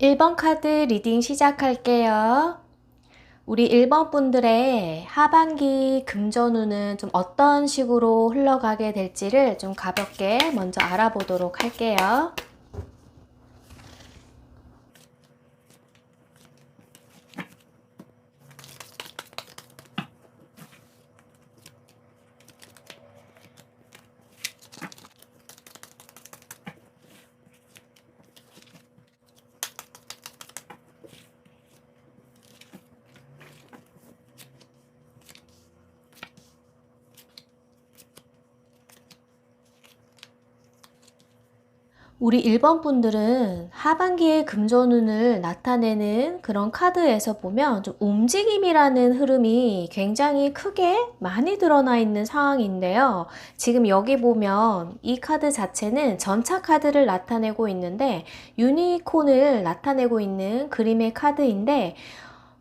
1번 카드 리딩 시작할게요. 우리 1번 분들의 하반기 금전운은 좀 어떤 식으로 흘러가게 될지를 좀 가볍게 먼저 알아보도록 할게요. 우리 1번 분들은 하반기의 금전운을 나타내는 그런 카드에서 보면 좀 움직임이라는 흐름이 굉장히 크게 많이 드러나 있는 상황인데요. 지금 여기 보면 이 카드 자체는 전차 카드를 나타내고 있는데 유니콘을 나타내고 있는 그림의 카드인데,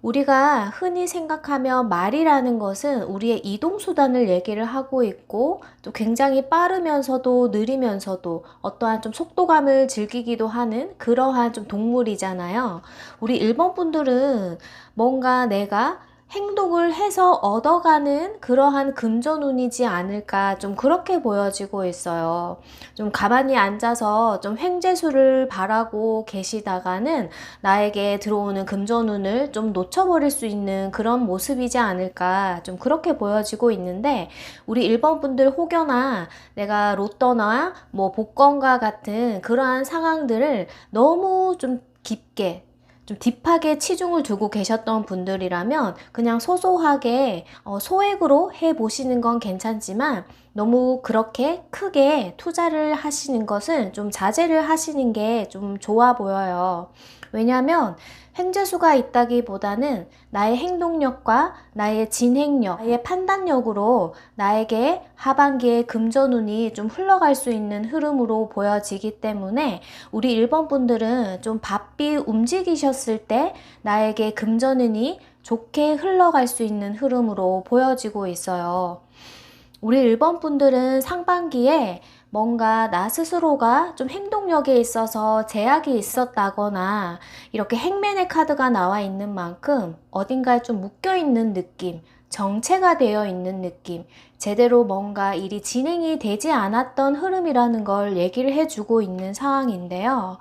우리가 흔히 생각하면 말이라는 것은 우리의 이동수단을 얘기를 하고 있고, 또 굉장히 빠르면서도 느리면서도 어떠한 좀 속도감을 즐기기도 하는 그러한 좀 동물이잖아요. 우리 일본 분들은 뭔가 내가 행동을 해서 얻어가는 그러한 금전운이지 않을까, 좀 그렇게 보여지고 있어요. 좀 가만히 앉아서 좀 횡재수를 바라고 계시다가는 나에게 들어오는 금전운을 좀 놓쳐버릴 수 있는 그런 모습이지 않을까, 좀 그렇게 보여지고 있는데, 우리 1번 분들 혹여나 내가 로또나 뭐 복권과 같은 그러한 상황들을 너무 좀 깊게 좀 딥하게 치중을 두고 계셨던 분들이라면 그냥 소소하게 소액으로 해 보시는 건 괜찮지만, 너무 그렇게 크게 투자를 하시는 것은 좀 자제를 하시는 게 좀 좋아 보여요. 왜냐하면 횡재수가 있다기보다는 나의 행동력과 나의 진행력, 나의 판단력으로 나에게 하반기에 금전운이 좀 흘러갈 수 있는 흐름으로 보여지기 때문에, 우리 1번 분들은 좀 바삐 움직이셨을 때 나에게 금전운이 좋게 흘러갈 수 있는 흐름으로 보여지고 있어요. 우리 1번 분들은 상반기에 뭔가 나 스스로가 좀 행동력에 있어서 제약이 있었다거나, 이렇게 행맨의 카드가 나와 있는 만큼 어딘가에 좀 묶여있는 느낌, 정체가 되어 있는 느낌, 제대로 뭔가 일이 진행이 되지 않았던 흐름이라는 걸 얘기를 해주고 있는 상황인데요.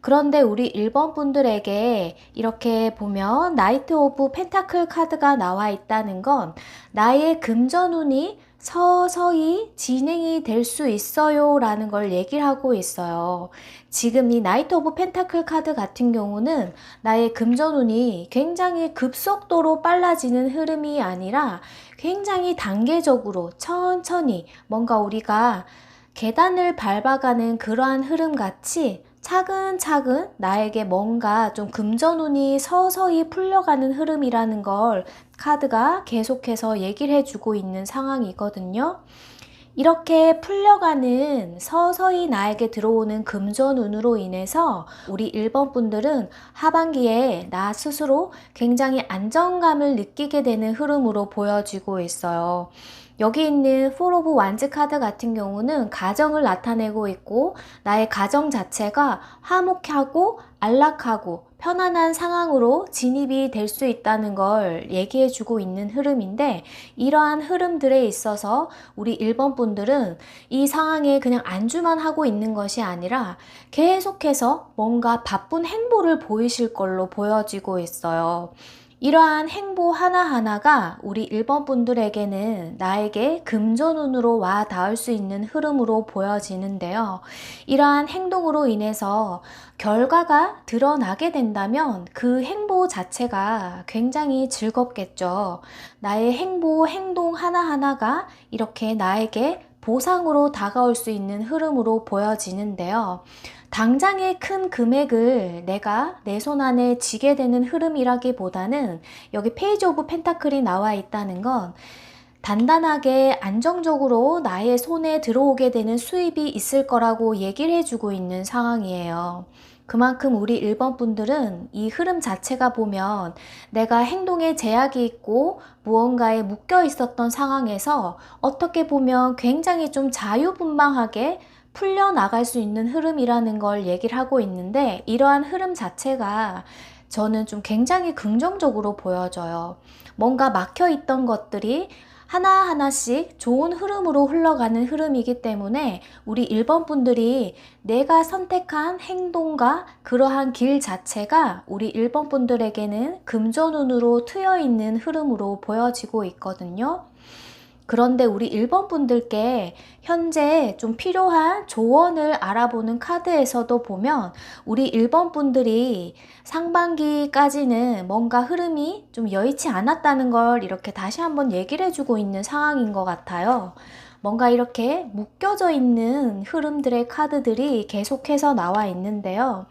그런데 우리 1번 분들에게 이렇게 보면 나이트 오브 펜타클 카드가 나와 있다는 건 나의 금전운이 서서히 진행이 될 수 있어요 라는 걸 얘기를 하고 있어요. 지금 이 나이트 오브 펜타클 카드 같은 경우는 나의 금전운이 굉장히 급속도로 빨라지는 흐름이 아니라 굉장히 단계적으로 천천히 뭔가 우리가 계단을 밟아가는 그러한 흐름 같이 차근차근 나에게 뭔가 좀 금전운이 서서히 풀려가는 흐름이라는 걸 카드가 계속해서 얘기를 해주고 있는 상황이거든요. 이렇게 풀려가는 서서히 나에게 들어오는 금전운으로 인해서 우리 1번 분들은 하반기에 나 스스로 굉장히 안정감을 느끼게 되는 흐름으로 보여지고 있어요. 여기 있는 폴 오브 완즈 카드 같은 경우는 가정을 나타내고 있고, 나의 가정 자체가 화목하고 안락하고 편안한 상황으로 진입이 될 수 있다는 걸 얘기해 주고 있는 흐름인데, 이러한 흐름들에 있어서 우리 1번 분들은 이 상황에 그냥 안주만 하고 있는 것이 아니라 계속해서 뭔가 바쁜 행보를 보이실 걸로 보여지고 있어요. 이러한 행보 하나하나가 우리 1번 분들에게는 나에게 금전운으로 와 닿을 수 있는 흐름으로 보여지는데요. 이러한 행동으로 인해서 결과가 드러나게 된다면 그 행보 자체가 굉장히 즐겁겠죠. 나의 행보, 행동 하나하나가 이렇게 나에게 보상으로 다가올 수 있는 흐름으로 보여지는데요. 당장의 큰 금액을 내가 내 손 안에 쥐게 되는 흐름이라기보다는, 여기 페이지 오브 펜타클이 나와 있다는 건 단단하게 안정적으로 나의 손에 들어오게 되는 수입이 있을 거라고 얘기를 해주고 있는 상황이에요. 그만큼 우리 1번 분들은 이 흐름 자체가 보면 내가 행동에 제약이 있고 무언가에 묶여 있었던 상황에서 어떻게 보면 굉장히 좀 자유분방하게 풀려나갈 수 있는 흐름이라는 걸 얘기를 하고 있는데, 이러한 흐름 자체가 저는 좀 굉장히 긍정적으로 보여져요. 뭔가 막혀 있던 것들이 하나하나씩 좋은 흐름으로 흘러가는 흐름이기 때문에 우리 1번 분들이 내가 선택한 행동과 그러한 길 자체가 우리 1번 분들에게는 금전운으로 트여 있는 흐름으로 보여지고 있거든요. 그런데 우리 1번 분들께 현재 좀 필요한 조언을 알아보는 카드에서도 보면 우리 1번 분들이 상반기까지는 뭔가 흐름이 좀 여의치 않았다는 걸 이렇게 다시 한번 얘기를 해주고 있는 상황인 것 같아요. 뭔가 이렇게 묶여져 있는 흐름들의 카드들이 계속해서 나와 있는데요.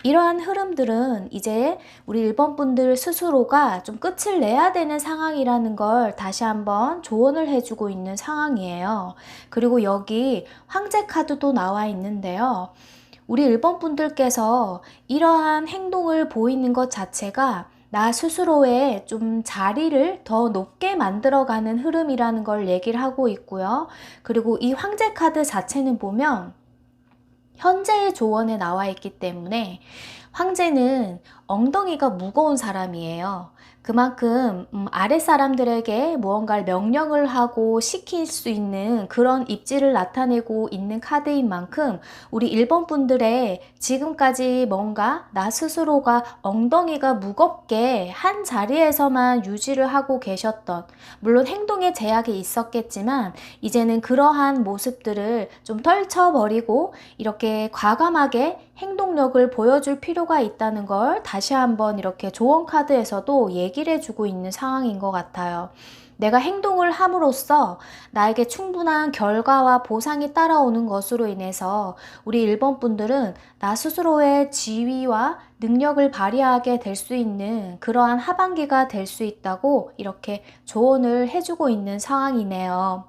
이러한 흐름들은 이제 우리 1번 분들 스스로가 좀 끝을 내야 되는 상황이라는 걸 다시 한번 조언을 해주고 있는 상황이에요. 그리고 여기 황제 카드도 나와 있는데요. 우리 1번 분들께서 이러한 행동을 보이는 것 자체가 나 스스로의 좀 자리를 더 높게 만들어가는 흐름이라는 걸 얘기를 하고 있고요. 그리고 이 황제 카드 자체는 보면 현재의 조언에 나와 있기 때문에 황제는 엉덩이가 무거운 사람이에요. 그만큼 아랫사람들에게 무언가를 명령을 하고 시킬 수 있는 그런 입지를 나타내고 있는 카드인 만큼 우리 1번 분들의 지금까지 뭔가 나 스스로가 엉덩이가 무겁게 한 자리에서만 유지를 하고 계셨던, 물론 행동에 제약이 있었겠지만 이제는 그러한 모습들을 좀 떨쳐버리고 이렇게 과감하게 행동력을 보여줄 필요가 있다는 걸 다시 한번 이렇게 조언 카드에서도 얘기를 해주고 있는 상황인 것 같아요. 내가 행동을 함으로써 나에게 충분한 결과와 보상이 따라오는 것으로 인해서 우리 1번 분들은 나 스스로의 지위와 능력을 발휘하게 될 수 있는 그러한 하반기가 될 수 있다고 이렇게 조언을 해주고 있는 상황이네요.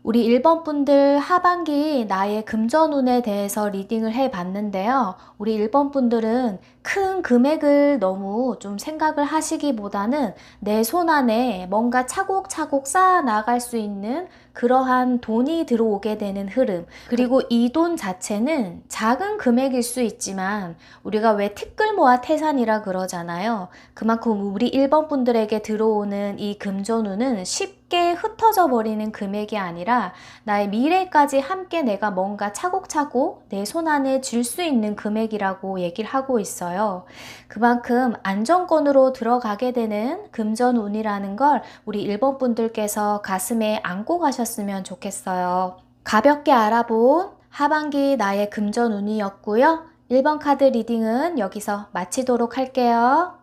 우리 1번 분들 하반기 나의 금전운에 대해서 리딩을 해봤는데요. 우리 1번 분들은 큰 금액을 너무 좀 생각을 하시기보다는 내 손 안에 뭔가 차곡차곡 쌓아 나갈 수 있는 그러한 돈이 들어오게 되는 흐름, 그리고 이 돈 자체는 작은 금액일 수 있지만 우리가 왜 티끌 모아 태산이라 그러잖아요. 그만큼 우리 1번 분들에게 들어오는 이 금전운은 쉽게 흩어져 버리는 금액이 아니라 나의 미래까지 함께 내가 뭔가 차곡차곡 내 손 안에 쥘 수 있는 금액이라고 얘기를 하고 있어요. 그만큼 안정권으로 들어가게 되는 금전운이라는 걸 우리 1번 분들께서 가슴에 안고 가셨으면 좋겠어요. 가볍게 알아본 하반기 나의 금전운이었고요. 1번 카드 리딩은 여기서 마치도록 할게요.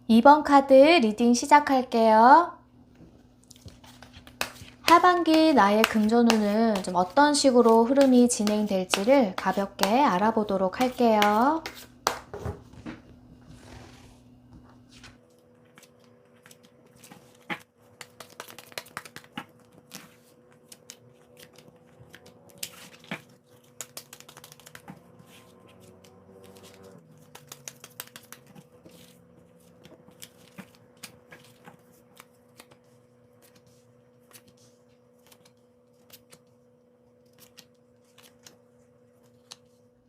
2번 카드 리딩 시작할게요. 하반기 나의 금전운은 좀 어떤 식으로 흐름이 진행될지를 가볍게 알아보도록 할게요.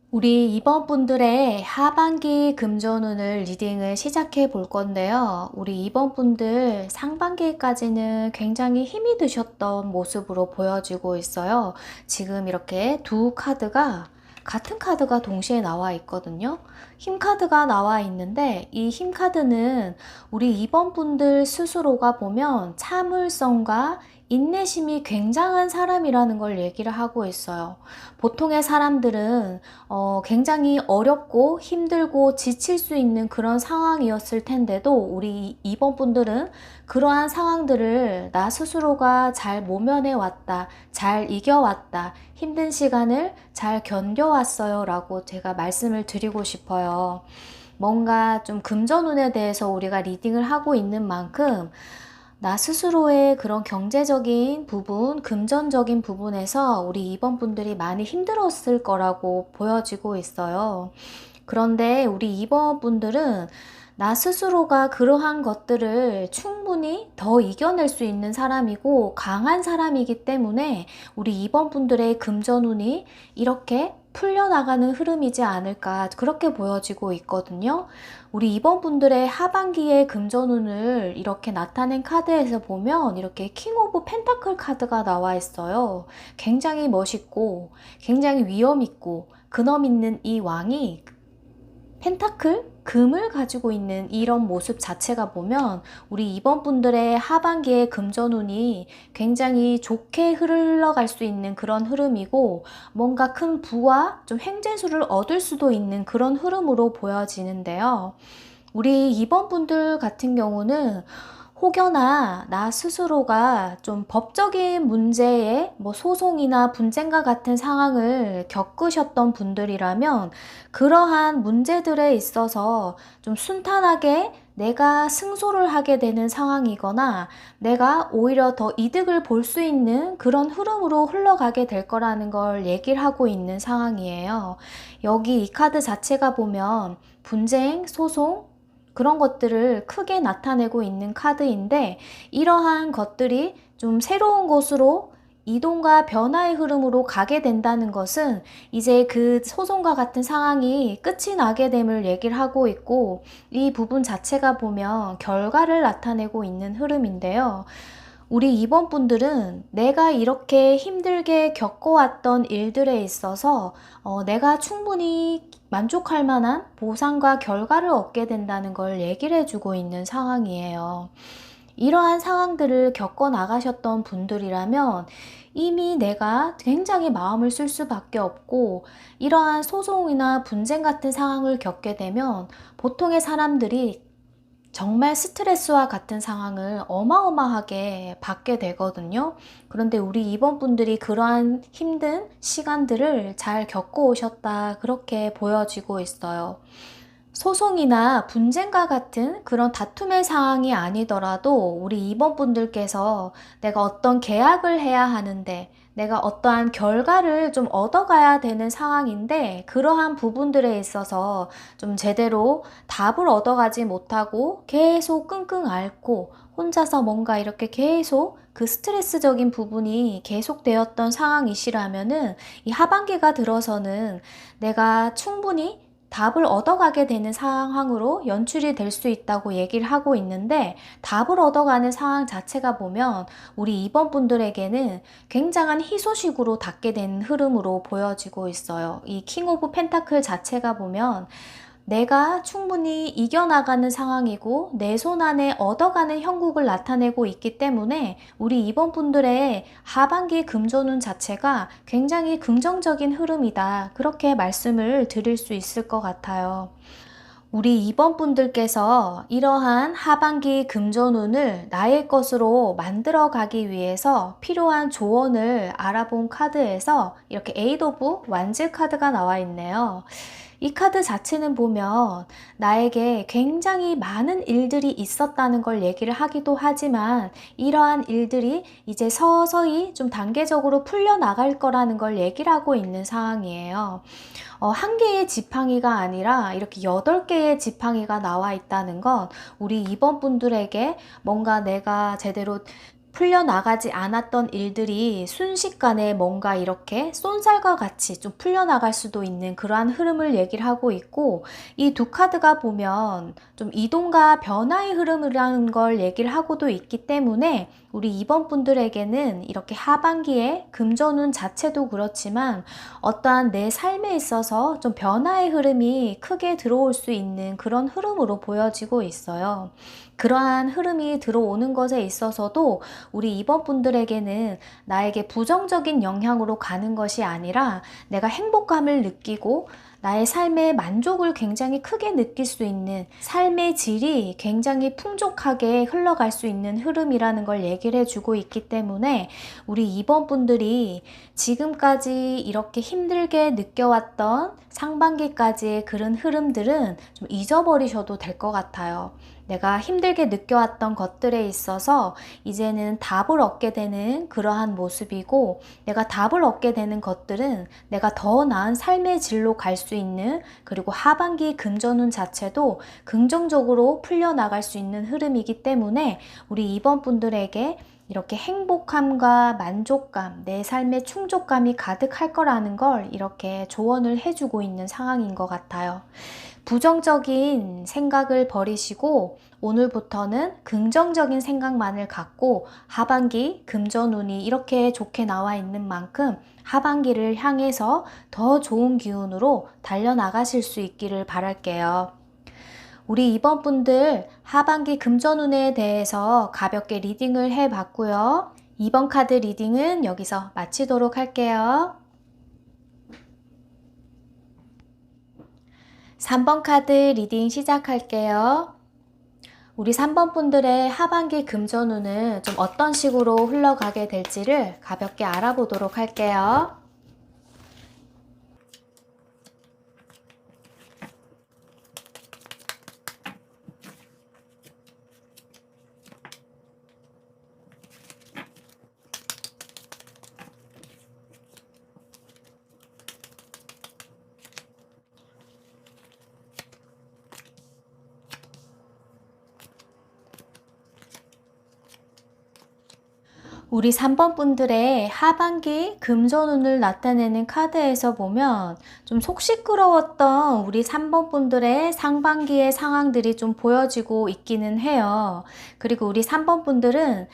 우리 2번 분들의 하반기 금전운을 리딩을 시작해 볼 건데요. 우리 2번 분들 상반기까지는 굉장히 힘이 드셨던 모습으로 보여지고 있어요. 지금 이렇게 두 카드가 같은 카드가 동시에 나와 있거든요. 힘 카드가 나와 있는데 이 힘 카드는 우리 2번 분들 스스로가 보면 참을성과 인내심이 굉장한 사람이라는 걸 얘기를 하고 있어요. 보통의 사람들은 굉장히 어렵고 힘들고 지칠 수 있는 그런 상황이었을 텐데도 우리 2번 분들은 그러한 상황들을 나 스스로가 잘 모면해 왔다, 잘 이겨왔다, 힘든 시간을 잘 견뎌왔어요 라고 제가 말씀을 드리고 싶어요. 뭔가 좀 금전운에 대해서 우리가 리딩을 하고 있는 만큼 나 스스로의 그런 경제적인 부분, 금전적인 부분에서 우리 2번 분들이 많이 힘들었을 거라고 보여지고 있어요. 그런데 우리 2번 분들은 나 스스로가 그러한 것들을 충분히 더 이겨낼 수 있는 사람이고 강한 사람이기 때문에 우리 2번 분들의 금전운이 이렇게 풀려나가는 흐름이지 않을까 그렇게 보여지고 있거든요. 우리 2번 분들의 하반기의 금전운을 이렇게 나타낸 카드에서 보면 이렇게 킹 오브 펜타클 카드가 나와 있어요. 굉장히 멋있고 굉장히 위험 있고 근엄 있는 이 왕이 펜타클, 금을 가지고 있는 이런 모습 자체가 보면 우리 2번 분들의 하반기의 금전운이 굉장히 좋게 흘러갈 수 있는 그런 흐름이고 뭔가 큰 부와 좀 횡재수를 얻을 수도 있는 그런 흐름으로 보여지는데요. 우리 2번 분들 같은 경우는 혹여나 나 스스로가 좀 법적인 문제에 소송이나 분쟁과 같은 상황을 겪으셨던 분들이라면 그러한 문제들에 있어서 좀 순탄하게 내가 승소를 하게 되는 상황이거나 내가 오히려 더 이득을 볼 수 있는 그런 흐름으로 흘러가게 될 거라는 걸 얘기를 하고 있는 상황이에요. 여기 이 카드 자체가 보면 분쟁, 소송, 그런 것들을 크게 나타내고 있는 카드인데 이러한 것들이 좀 새로운 곳으로 이동과 변화의 흐름으로 가게 된다는 것은 이제 그 소송과 같은 상황이 끝이 나게 됨을 얘기를 하고 있고 이 부분 자체가 보면 결과를 나타내고 있는 흐름인데요. 우리 2번 분들은 내가 이렇게 힘들게 겪어왔던 일들에 있어서 내가 충분히 만족할 만한 보상과 결과를 얻게 된다는 걸 얘기를 해주고 있는 상황이에요. 이러한 상황들을 겪어 나가셨던 분들이라면 이미 내가 굉장히 마음을 쓸 수밖에 없고 이러한 소송이나 분쟁 같은 상황을 겪게 되면 보통의 사람들이 정말 스트레스와 같은 상황을 어마어마하게 받게 되거든요. 그런데 우리 2번 분들이 그러한 힘든 시간들을 잘 겪어오셨다 그렇게 보여지고 있어요. 소송이나 분쟁과 같은 그런 다툼의 상황이 아니더라도 우리 2번 분들께서 내가 어떤 계약을 해야 하는데 내가 어떠한 결과를 좀 얻어가야 되는 상황인데 그러한 부분들에 있어서 좀 제대로 답을 얻어가지 못하고 계속 끙끙 앓고 혼자서 뭔가 이렇게 계속 그 스트레스적인 부분이 계속되었던 상황이시라면은 이 하반기가 들어서는 내가 충분히 답을 얻어가게 되는 상황으로 연출이 될 수 있다고 얘기를 하고 있는데 답을 얻어가는 상황 자체가 보면 우리 2번 분들에게는 굉장한 희소식으로 닿게 되는 흐름으로 보여지고 있어요. 이 킹 오브 펜타클 자체가 보면 내가 충분히 이겨나가는 상황이고 내 손 안에 얻어가는 형국을 나타내고 있기 때문에 우리 2번 분들의 하반기 금전운 자체가 굉장히 긍정적인 흐름이다. 그렇게 말씀을 드릴 수 있을 것 같아요. 우리 2번 분들께서 이러한 하반기 금전운을 나의 것으로 만들어 가기 위해서 필요한 조언을 알아본 카드에서 이렇게 에이드 오브 완즈 카드가 나와 있네요. 이 카드 자체는 보면 나에게 굉장히 많은 일들이 있었다는 걸 얘기를 하기도 하지만 이러한 일들이 이제 서서히 좀 단계적으로 풀려나갈 거라는 걸 얘기를 하고 있는 상황이에요. 한 개의 지팡이가 아니라 이렇게 8개의 지팡이가 나와 있다는 건 우리 2번 분들에게 뭔가 내가 제대로 풀려나가지 않았던 일들이 순식간에 뭔가 이렇게 쏜살과 같이 좀 풀려나갈 수도 있는 그러한 흐름을 얘기를 하고 있고 이 두 카드가 보면 좀 이동과 변화의 흐름이라는 걸 얘기를 하고도 있기 때문에 우리 2번 분들에게는 이렇게 하반기에 금전운 자체도 그렇지만 어떠한 내 삶에 있어서 좀 변화의 흐름이 크게 들어올 수 있는 그런 흐름으로 보여지고 있어요. 그러한 흐름이 들어오는 것에 있어서도 우리 2번 분들에게는 나에게 부정적인 영향으로 가는 것이 아니라 내가 행복감을 느끼고 나의 삶의 만족을 굉장히 크게 느낄 수 있는 삶의 질이 굉장히 풍족하게 흘러갈 수 있는 흐름이라는 걸 얘기를 해주고 있기 때문에 우리 2번 분들이 지금까지 이렇게 힘들게 느껴왔던 상반기까지의 그런 흐름들은 좀 잊어버리셔도 될 것 같아요. 내가 힘들게 느껴왔던 것들에 있어서 이제는 답을 얻게 되는 그러한 모습이고, 내가 답을 얻게 되는 것들은 내가 더 나은 삶의 질로 갈 수 있는, 그리고 하반기 금전운 자체도 긍정적으로 풀려나갈 수 있는 흐름이기 때문에 우리 2번 분들에게 이렇게 행복함과 만족감, 내 삶의 충족감이 가득할 거라는 걸 이렇게 조언을 해주고 있는 상황인 것 같아요. 부정적인 생각을 버리시고 오늘부터는 긍정적인 생각만을 갖고 하반기 금전운이 이렇게 좋게 나와 있는 만큼 하반기를 향해서 더 좋은 기운으로 달려나가실 수 있기를 바랄게요. 우리 2번 분들 하반기 금전운에 대해서 가볍게 리딩을 해봤고요. 2번 카드 리딩은 여기서 마치도록 할게요. 3번 카드 리딩 시작할게요. 우리 3번 분들의 하반기 금전운은 좀 어떤 식으로 흘러가게 될지를 가볍게 알아보도록 할게요. 우리 3번 분들의 하반기 금전운을 나타내는 카드에서 보면 좀 속 시끄러웠던 우리 3번 분들의 상반기의 상황들이 좀 보여지고 있기는 해요. 그리고 우리 3번 분들은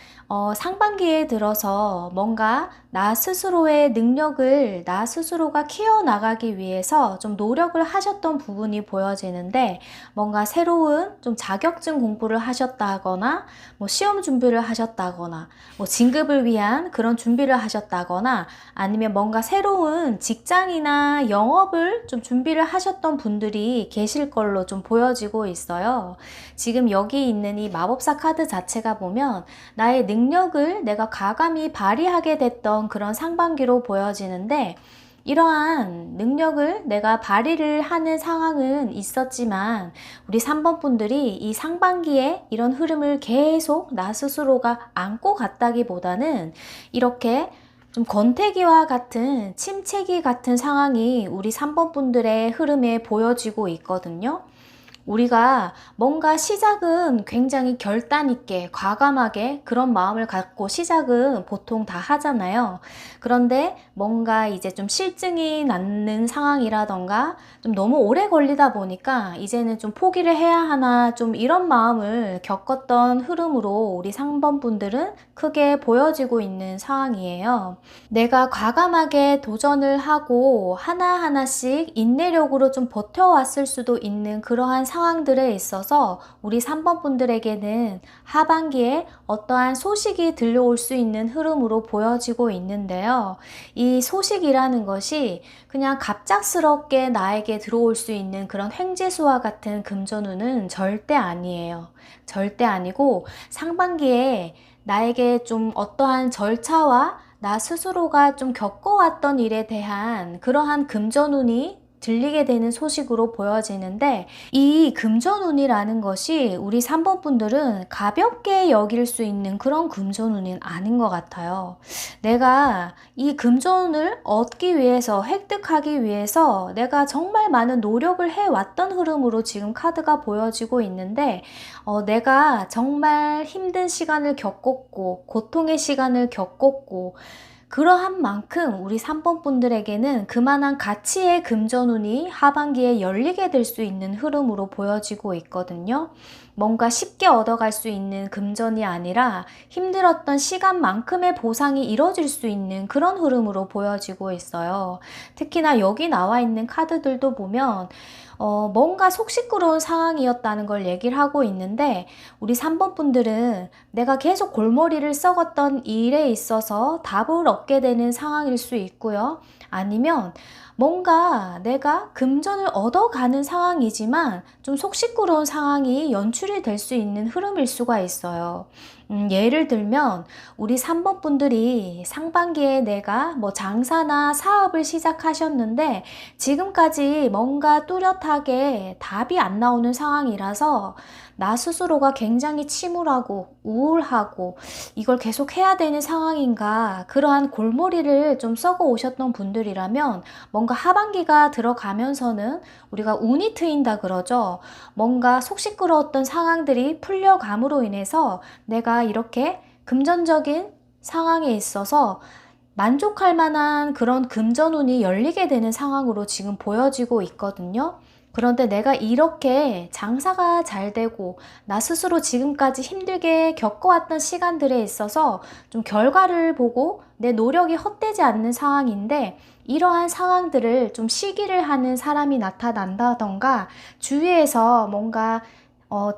상반기에 들어서 뭔가 나 스스로의 능력을 나 스스로가 키워나가기 위해서 좀 노력을 하셨던 부분이 보여지는데, 뭔가 새로운 좀 자격증 공부를 하셨다거나 뭐 시험 준비를 하셨다거나 뭐 진급을 위한 그런 준비를 하셨다거나 아니면 뭔가 새로운 직장이나 영업을 좀 준비를 하셨던 분들이 계실 걸로 좀 보여지고 있어요. 지금 여기 있는 이 마법사 카드 자체가 보면 나의 능력을 내가 과감히 발휘하게 됐던 그런 상반기로 보여지는데, 이러한 능력을 내가 발휘를 하는 상황은 있었지만 우리 3번 분들이 이 상반기에 이런 흐름을 계속 나 스스로가 안고 갔다기보다는 이렇게 좀 권태기와 같은 침체기 같은 상황이 우리 3번 분들의 흐름에 보여지고 있거든요. 우리가 뭔가 시작은 굉장히 결단 있게 과감하게 그런 마음을 갖고 시작은 보통 다 하잖아요. 그런데 뭔가 이제 좀 실증이 나는 상황이라던가 좀 너무 오래 걸리다 보니까 이제는 좀 포기를 해야 하나, 좀 이런 마음을 겪었던 흐름으로 우리 3번 분들은 크게 보여지고 있는 상황이에요. 내가 과감하게 도전을 하고 하나하나씩 인내력으로 좀 버텨왔을 수도 있는 그러한 상황들에 있어서 우리 3번 분들에게는 하반기에 어떠한 소식이 들려올 수 있는 흐름으로 보여지고 있는데요. 이 소식이라는 것이 그냥 갑작스럽게 나에게 들어올 수 있는 그런 횡재수와 같은 금전운은 절대 아니에요. 절대 아니고 상반기에 나에게 좀 어떠한 절차와 나 스스로가 좀 겪어왔던 일에 대한 그러한 금전운이 들리게 되는 소식으로 보여지는데, 이 금전운이라는 것이 우리 3번 분들은 가볍게 여길 수 있는 그런 금전운은 아닌 것 같아요. 내가 이 금전운을 얻기 위해서, 획득하기 위해서 내가 정말 많은 노력을 해왔던 흐름으로 지금 카드가 보여지고 있는데, 내가 정말 힘든 시간을 겪었고 고통의 시간을 겪었고 그러한 만큼 우리 3번 분들에게는 그만한 가치의 금전운이 하반기에 열리게 될 수 있는 흐름으로 보여지고 있거든요. 뭔가 쉽게 얻어갈 수 있는 금전이 아니라 힘들었던 시간만큼의 보상이 이뤄질 수 있는 그런 흐름으로 보여지고 있어요. 특히나 여기 나와 있는 카드들도 보면 뭔가 속 시끄러운 상황이었다는 걸 얘기를 하고 있는데, 우리 3번 분들은 내가 계속 골머리를 썩었던 일에 있어서 답을 얻게 되는 상황일 수 있고요. 아니면 뭔가 내가 금전을 얻어가는 상황이지만 좀 속 시끄러운 상황이 연출이 될 수 있는 흐름일 수가 있어요. 예를 들면 우리 3번 분들이 상반기에 내가 뭐 장사나 사업을 시작하셨는데 지금까지 뭔가 뚜렷하게 답이 안 나오는 상황이라서 나 스스로가 굉장히 침울하고 우울하고 이걸 계속 해야 되는 상황인가, 그러한 골머리를 좀 썩어 오셨던 분들이라면 뭔가 하반기가 들어가면서는 우리가 운이 트인다 그러죠. 뭔가 속 시끄러웠던 상황들이 풀려감으로 인해서 내가 이렇게 금전적인 상황에 있어서 만족할 만한 그런 금전운이 열리게 되는 상황으로 지금 보여지고 있거든요. 그런데 내가 이렇게 장사가 잘 되고 나 스스로 지금까지 힘들게 겪어왔던 시간들에 있어서 좀 결과를 보고 내 노력이 헛되지 않는 상황인데, 이러한 상황들을 좀 시기를 하는 사람이 나타난다던가 주위에서 뭔가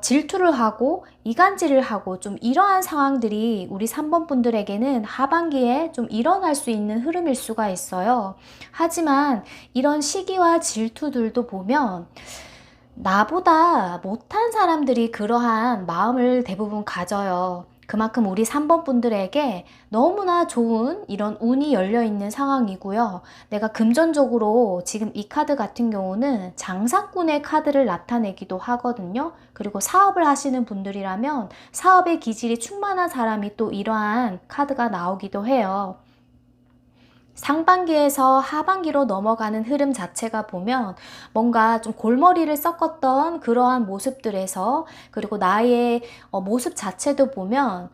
질투를 하고 이간질을 하고 좀 이러한 상황들이 우리 3번 분들에게는 하반기에 좀 일어날 수 있는 흐름일 수가 있어요. 하지만 이런 시기와 질투들도 보면 나보다 못한 사람들이 그러한 마음을 대부분 가져요. 그만큼 우리 3번 분들에게 너무나 좋은 이런 운이 열려 있는 상황이고요. 내가 금전적으로 지금 이 카드 같은 경우는 장사꾼의 카드를 나타내기도 하거든요. 그리고 사업을 하시는 분들이라면 사업의 기질이 충만한 사람이 또 이러한 카드가 나오기도 해요. 상반기에서 하반기로 넘어가는 흐름 자체가 보면 뭔가 좀 골머리를 썩었던 그러한 모습들에서, 그리고 나의 모습 자체도 보면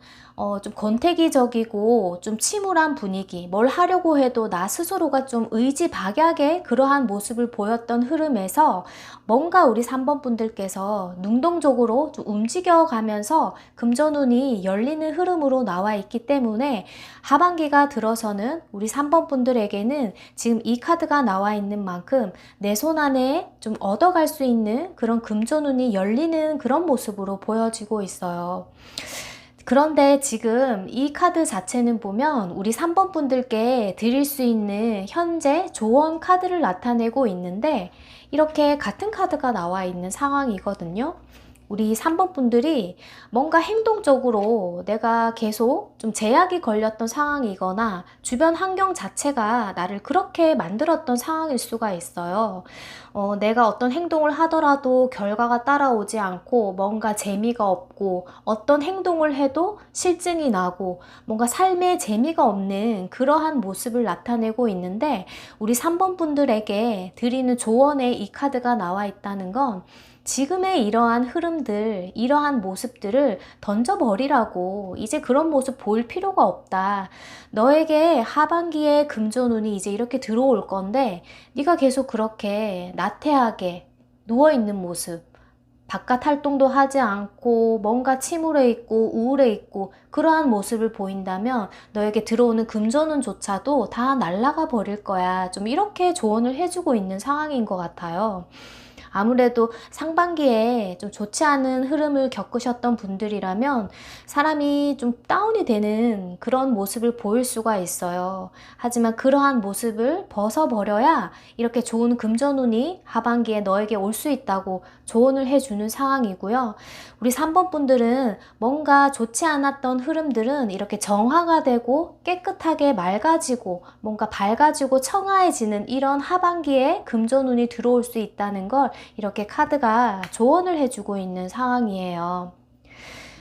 좀 권태기적이고 좀 침울한 분위기, 뭘 하려고 해도 나 스스로가 좀 의지박약의 그러한 모습을 보였던 흐름에서 뭔가 우리 3번 분들께서 능동적으로 좀 움직여가면서 금전운이 열리는 흐름으로 나와 있기 때문에 하반기가 들어서는 우리 3번 분들에게는 지금 이 카드가 나와 있는 만큼 내 손 안에 좀 얻어갈 수 있는 그런 금전운이 열리는 그런 모습으로 보여지고 있어요. 그런데 지금 이 카드 자체는 보면 우리 3번 분들께 드릴 수 있는 현재 조언 카드를 나타내고 있는데, 이렇게 같은 카드가 나와 있는 상황이거든요. 우리 3번 분들이 뭔가 행동적으로 내가 계속 좀 제약이 걸렸던 상황이거나 주변 환경 자체가 나를 그렇게 만들었던 상황일 수가 있어요. 내가 어떤 행동을 하더라도 결과가 따라오지 않고 뭔가 재미가 없고, 어떤 행동을 해도 실증이 나고 뭔가 삶에 재미가 없는 그러한 모습을 나타내고 있는데, 우리 3번 분들에게 드리는 조언에 이 카드가 나와 있다는 건 지금의 이러한 흐름들, 이러한 모습들을 던져버리라고, 이제 그런 모습 보일 필요가 없다. 너에게 하반기에 금전운이 이제 이렇게 들어올 건데 네가 계속 그렇게 나태하게 누워있는 모습, 바깥 활동도 하지 않고 뭔가 침울해 있고 우울해 있고 그러한 모습을 보인다면 너에게 들어오는 금전운조차도 다 날아가 버릴 거야. 좀 이렇게 조언을 해주고 있는 상황인 것 같아요. 아무래도 상반기에 좀 좋지 않은 흐름을 겪으셨던 분들이라면 사람이 좀 다운이 되는 그런 모습을 보일 수가 있어요. 하지만 그러한 모습을 벗어버려야 이렇게 좋은 금전운이 하반기에 너에게 올 수 있다고 조언을 해주는 상황이고요. 우리 3번 분들은 뭔가 좋지 않았던 흐름들은 이렇게 정화가 되고 깨끗하게 맑아지고 뭔가 밝아지고 청아해지는 이런 하반기에 금전운이 들어올 수 있다는 걸 이렇게 카드가 조언을 해주고 있는 상황이에요.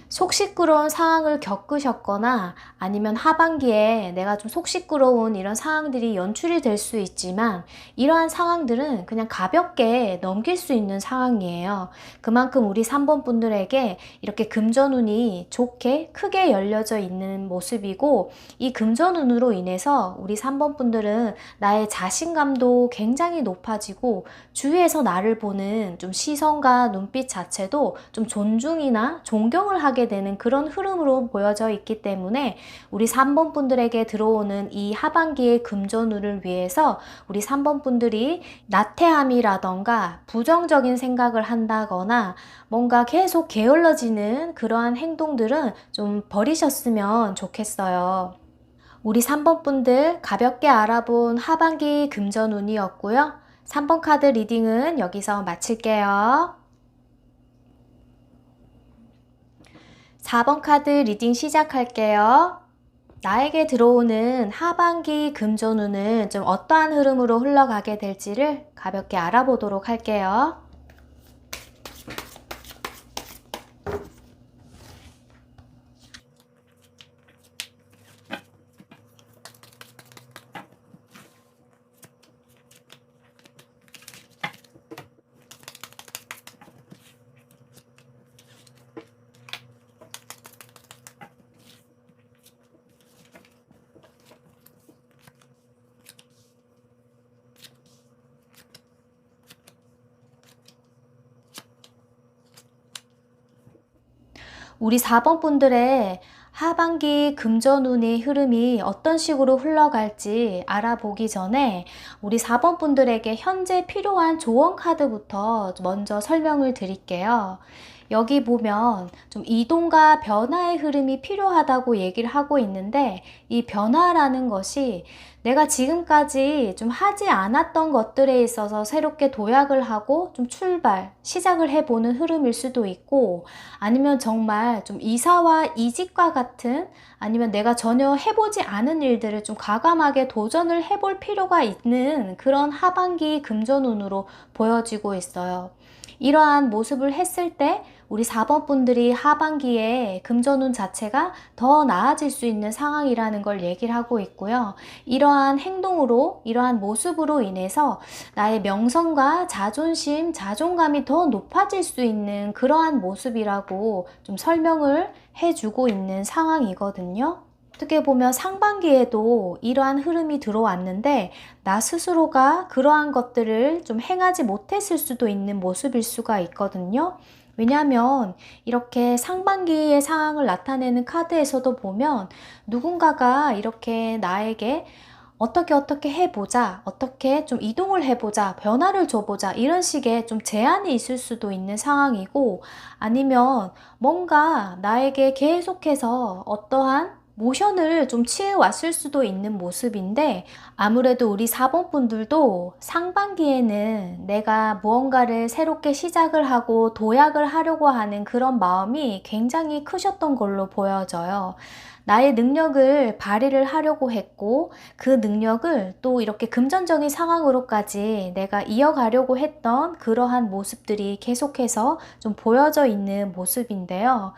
속 시끄러운 상황을 겪으셨거나 아니면 하반기에 내가 좀 속 시끄러운 이런 상황들이 연출이 될 수 있지만, 이러한 상황들은 그냥 가볍게 넘길 수 있는 상황이에요. 그만큼 우리 3번 분들에게 이렇게 금전운이 좋게 크게 열려져 있는 모습이고, 이 금전운으로 인해서 우리 3번 분들은 나의 자신감도 굉장히 높아지고 주위에서 나를 보는 좀 시선과 눈빛 자체도 좀 존중이나 존경을 하게 되는 그런 흐름으로 보여져 있기 때문에 우리 3번 분들에게 들어오는 이 하반기의 금전운을 위해서 우리 3번 분들이 나태함이라던가 부정적인 생각을 한다거나 뭔가 계속 게을러지는 그러한 행동들은 좀 버리셨으면 좋겠어요. 우리 3번 분들 가볍게 알아본 하반기 금전운이었고요. 3번 카드 리딩은 여기서 마칠게요. 4번 카드 리딩 시작할게요. 나에게 들어오는 하반기 금전운은 좀 어떠한 흐름으로 흘러가게 될지를 가볍게 알아보도록 할게요. 우리 4번 분들의 하반기 금전운의 흐름이 어떤 식으로 흘러갈지 알아보기 전에 우리 4번 분들에게 현재 필요한 조언 카드부터 먼저 설명을 드릴게요. 여기 보면 좀 이동과 변화의 흐름이 필요하다고 얘기를 하고 있는데, 이 변화라는 것이 내가 지금까지 좀 하지 않았던 것들에 있어서 새롭게 도약을 하고 좀 시작을 해보는 흐름일 수도 있고, 아니면 정말 좀 이사와 이직과 같은, 아니면 내가 전혀 해보지 않은 일들을 좀 과감하게 도전을 해볼 필요가 있는 그런 하반기 금전운으로 보여지고 있어요. 이러한 모습을 했을 때 우리 4번 분들이 하반기에 금전운 자체가 더 나아질 수 있는 상황이라는 걸 얘기를 하고 있고요. 이러한 행동으로, 이러한 모습으로 인해서 나의 명성과 자존심, 자존감이 더 높아질 수 있는 그러한 모습이라고 좀 설명을 해주고 있는 상황이거든요. 어떻게 보면 상반기에도 이러한 흐름이 들어왔는데, 나 스스로가 그러한 것들을 좀 행하지 못했을 수도 있는 모습일 수가 있거든요. 왜냐하면 이렇게 상반기의 상황을 나타내는 카드에서도 보면 누군가가 이렇게 나에게 어떻게 해보자, 어떻게 좀 이동을 해보자, 변화를 줘보자, 이런 식의 좀 제안이 있을 수도 있는 상황이고, 아니면 뭔가 나에게 계속해서 어떠한 모션을 좀 취해왔을 수도 있는 모습인데, 아무래도 우리 4번 분들도 상반기에는 내가 무언가를 새롭게 시작을 하고 도약을 하려고 하는 그런 마음이 굉장히 크셨던 걸로 보여져요. 나의 능력을 발휘를 하려고 했고, 그 능력을 또 이렇게 금전적인 상황으로까지 내가 이어가려고 했던 그러한 모습들이 계속해서 좀 보여져 있는 모습인데요.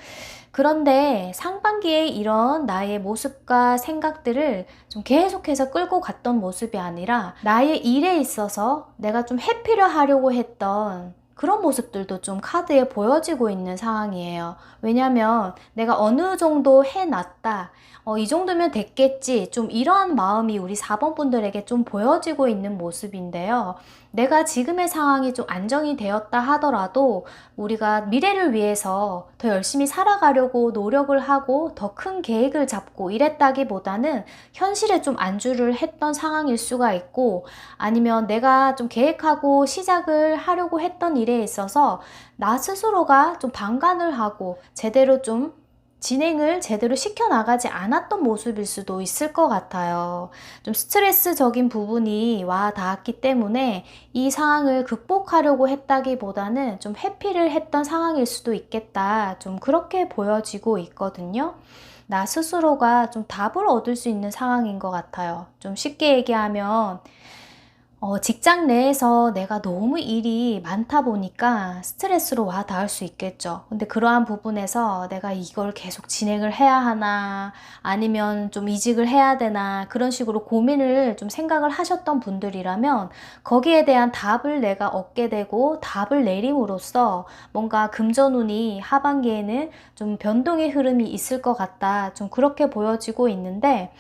그런데 상반기에 이런 나의 모습과 생각들을 좀 계속해서 끌고 갔던 모습이 아니라, 나의 일에 있어서 내가 좀 회피를 하려고 했던 그런 모습들도 좀 카드에 보여지고 있는 상황이에요. 왜냐면 내가 어느 정도 해놨다, 이 정도면 됐겠지, 좀 이러한 마음이 우리 4번 분들에게 좀 보여지고 있는 모습인데요. 내가 지금의 상황이 좀 안정이 되었다 하더라도 우리가 미래를 위해서 더 열심히 살아가려고 노력을 하고 더 큰 계획을 잡고 이랬다기보다는 현실에 좀 안주를 했던 상황일 수가 있고, 아니면 내가 좀 계획하고 시작을 하려고 했던 일에 있어서 나 스스로가 좀 방관을 하고 제대로 좀 진행을 제대로 시켜나가지 않았던 모습일 수도 있을 것 같아요. 좀 스트레스적인 부분이 와 닿았기 때문에 이 상황을 극복하려고 했다기보다는 좀 회피를 했던 상황일 수도 있겠다, 좀 그렇게 보여지고 있거든요. 나 스스로가 좀 답을 얻을 수 있는 상황인 것 같아요. 좀 쉽게 얘기하면 직장 내에서 내가 너무 일이 많다 보니까 스트레스로 와 닿을 수 있겠죠. 근데 그러한 부분에서 내가 이걸 계속 진행을 해야 하나, 아니면 좀 이직을 해야 되나, 그런 식으로 고민을 좀 생각을 하셨던 분들이라면 거기에 대한 답을 내가 얻게 되고 답을 내림으로써 뭔가 금전운이 하반기에는 좀 변동의 흐름이 있을 것 같다, 좀 그렇게 보여지고 있는데,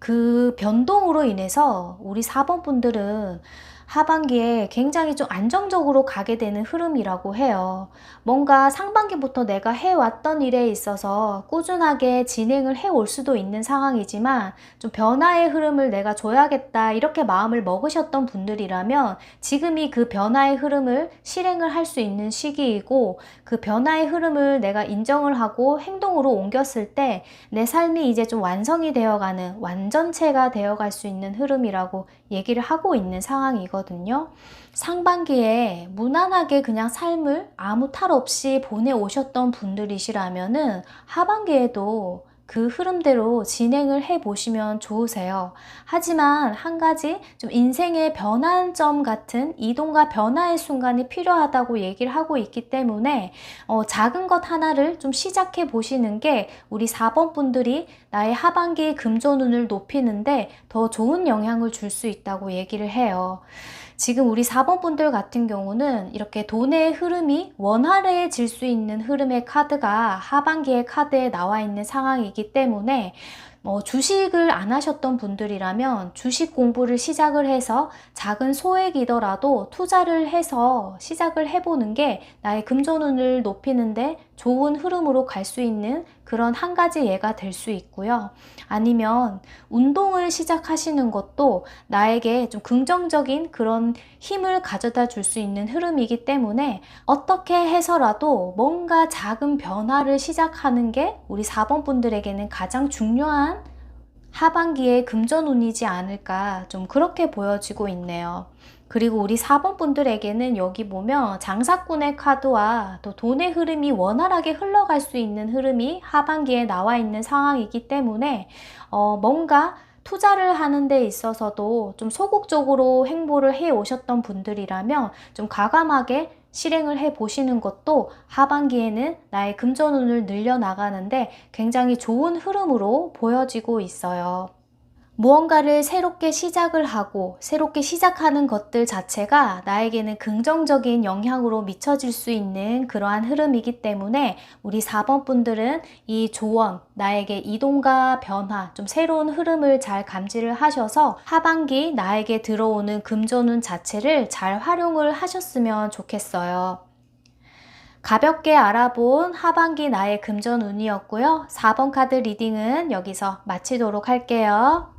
그 변동으로 인해서 우리 4번 분들은 하반기에 굉장히 좀 안정적으로 가게 되는 흐름이라고 해요. 뭔가 상반기부터 내가 해왔던 일에 있어서 꾸준하게 진행을 해올 수도 있는 상황이지만, 좀 변화의 흐름을 내가 줘야겠다 이렇게 마음을 먹으셨던 분들이라면 지금이 그 변화의 흐름을 실행을 할 수 있는 시기이고, 그 변화의 흐름을 내가 인정을 하고 행동으로 옮겼을 때 내 삶이 이제 좀 완성이 되어가는, 완전체가 되어갈 수 있는 흐름이라고 얘기를 하고 있는 상황이거든요. 되거든요. 상반기에 무난하게 그냥 삶을 아무 탈 없이 보내오셨던 분들이시라면은 하반기에도 그 흐름대로 진행을 해 보시면 좋으세요. 하지만 한 가지 좀 인생의 변환점 같은 이동과 변화의 순간이 필요하다고 얘기를 하고 있기 때문에 작은 것 하나를 좀 시작해 보시는 게 우리 4번 분들이 나의 하반기 금전운을 높이는데 더 좋은 영향을 줄 수 있다고 얘기를 해요. 지금 우리 4번 분들 같은 경우는 이렇게 돈의 흐름이 원활해질 수 있는 흐름의 카드가 하반기의 카드에 나와 있는 상황이기 때문에 주식을 안 하셨던 분들이라면 주식 공부를 시작을 해서 작은 소액이더라도 투자를 해서 시작을 해보는 게 나의 금전운을 높이는데 좋은 흐름으로 갈 수 있는 그런 한 가지 예가 될 수 있고요. 아니면 운동을 시작하시는 것도 나에게 좀 긍정적인 그런 힘을 가져다 줄 수 있는 흐름이기 때문에 어떻게 해서라도 뭔가 작은 변화를 시작하는 게 우리 4번 분들에게는 가장 중요한 하반기의 금전운이지 않을까 좀 그렇게 보여지고 있네요. 그리고 우리 4번 분들에게는 여기 보면 장사꾼의 카드와 또 돈의 흐름이 원활하게 흘러갈 수 있는 흐름이 하반기에 나와 있는 상황이기 때문에 뭔가 투자를 하는 데 있어서도 좀 소극적으로 행보를 해 오셨던 분들이라면 좀 과감하게 실행을 해 보시는 것도 하반기에는 나의 금전운을 늘려나가는데 굉장히 좋은 흐름으로 보여지고 있어요. 무언가를 새롭게 시작을 하고 새롭게 시작하는 것들 자체가 나에게는 긍정적인 영향으로 미쳐질 수 있는 그러한 흐름이기 때문에 우리 4번 분들은 이 조언, 나에게 이동과 변화, 좀 새로운 흐름을 잘 감지를 하셔서 하반기 나에게 들어오는 금전운 자체를 잘 활용을 하셨으면 좋겠어요. 가볍게 알아본 하반기 나의 금전운이었고요. 4번 카드 리딩은 여기서 마치도록 할게요.